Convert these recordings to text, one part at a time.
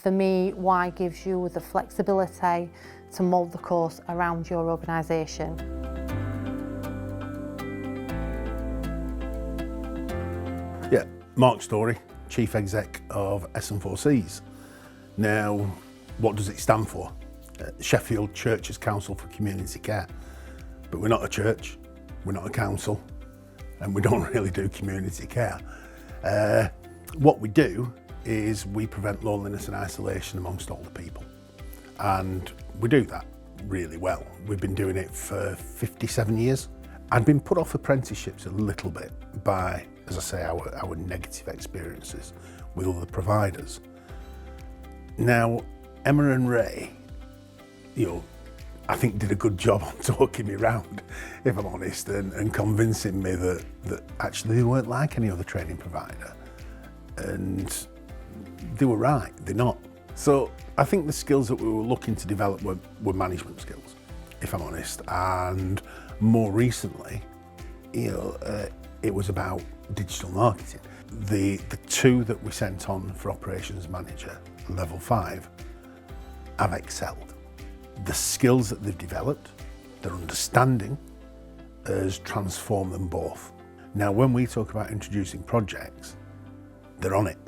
For me, Whyy gives you the flexibility to mould the course around your organisation. Yeah, Mark Storey, Chief Exec of S&4Cs. Now, what does it stand for? Sheffield Churches Council for Community Care. But we're not a church, we're not a council, and we don't really do community care. What we do is we prevent loneliness and isolation amongst older people. And we do that really well. We've been doing it for 57 years. I'd been put off apprenticeships a little bit by, as I say, our negative experiences with other providers. Now, Emma and Ray, I think did a good job on talking me round, if I'm honest, and convincing me that actually they weren't like any other training provider. And they were right, they're not. So I think the skills that we were looking to develop were management skills, if I'm honest. And more recently, it was about digital marketing. The two that we sent on for operations manager, level 5, have excelled. The skills that they've developed, their understanding, has transformed them both. Now, when we talk about introducing projects, they're on it.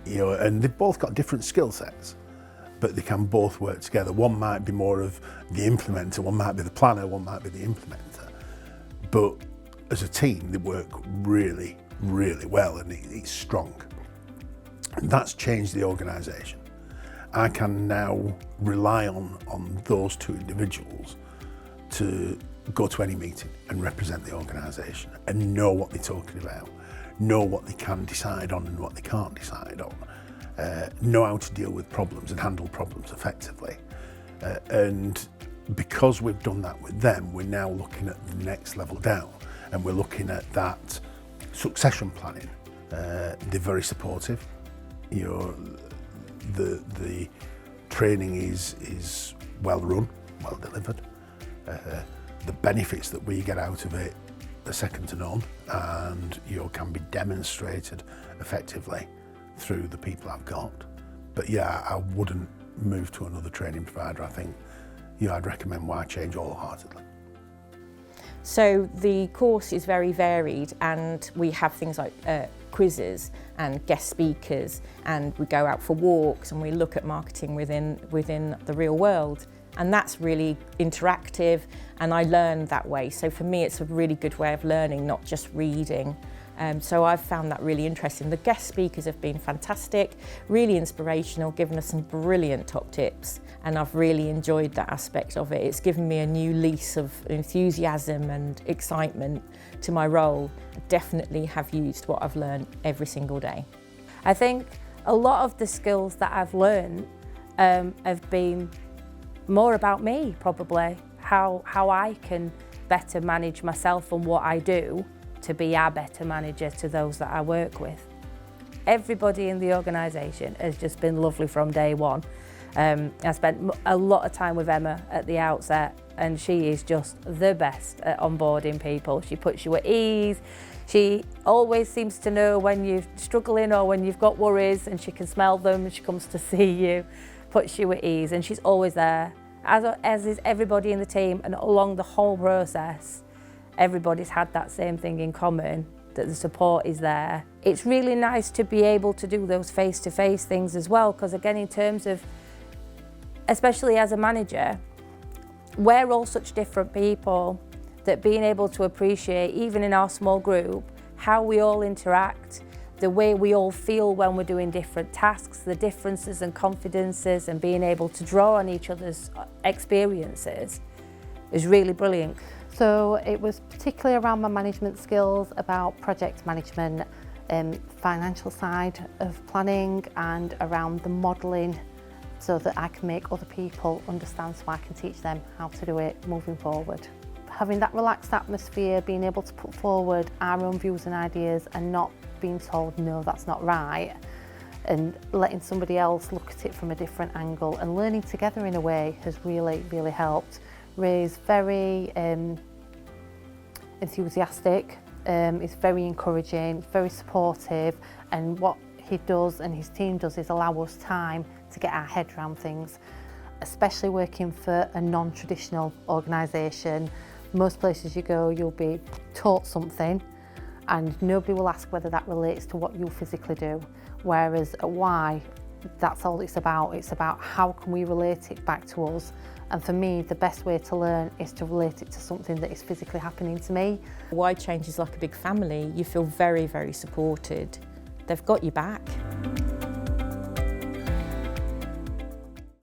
And they've both got different skill sets, but they can both work together. One might be more of the implementer, one might be the planner, one might be the implementer. But as a team, they work really, really well, and it's strong. And that's changed the organisation. I can now rely on those two individuals to go to any meeting and represent the organisation and know what they're talking about, know what they can decide on and what they can't decide on, know how to deal with problems and handle problems effectively. And because we've done that with them, we're now looking at the next level down, and we're looking at that succession planning. They're very supportive. The training is well run, well delivered. The benefits that we get out of it are second to none, and can be demonstrated effectively through the people I've got. But yeah, I wouldn't move to another training provider. I think I'd recommend Whyy change wholeheartedly. So the course is very varied, and we have things like quizzes and guest speakers, and we go out for walks and we look at marketing within the real world, and that's really interactive, and I learn that way. So for me, it's a really good way of learning, not just reading. So I've found that really interesting. The guest speakers have been fantastic, really inspirational, given us some brilliant top tips, and I've really enjoyed that aspect of it. It's given me a new lease of enthusiasm and excitement to my role. I definitely have used what I've learned every single day. I think a lot of the skills that I've learned have been more about me, probably, how I can better manage myself and what I do to be a better manager to those that I work with. Everybody in the organisation has just been lovely from day one. I spent a lot of time with Emma at the outset, and she is just the best at onboarding people. She puts you at ease. She always seems to know when you're struggling or when you've got worries, and she can smell them, and she comes to see you, puts you at ease, and she's always there, as is everybody in the team. And along the whole process, everybody's had that same thing in common, that the support is there. It's really nice to be able to do those face-to-face things as well, because again, in terms of, especially as a manager, we're all such different people, that being able to appreciate, even in our small group, how we all interact, the way we all feel when we're doing different tasks, the differences and confidences, and being able to draw on each other's experiences is really brilliant. So it was particularly around my management skills, about project management, financial side of planning, and around the modelling, so that I can make other people understand, so I can teach them how to do it moving forward. Having that relaxed atmosphere, being able to put forward our own views and ideas and not being told, no, that's not right, and letting somebody else look at it from a different angle, and learning together in a way has really, really helped. Ray's very enthusiastic, is very encouraging, very supportive, and what he does and his team does is allow us time to get our head around things, especially working for a non-traditional organisation. Most places you go, you'll be taught something and nobody will ask whether that relates to what you physically do. Whereas at Whyy, that's all it's about. It's about how can we relate it back to us. And for me, the best way to learn is to relate it to something that is physically happening to me. Whyy Change is like a big family. You feel very, very supported. They've got your back.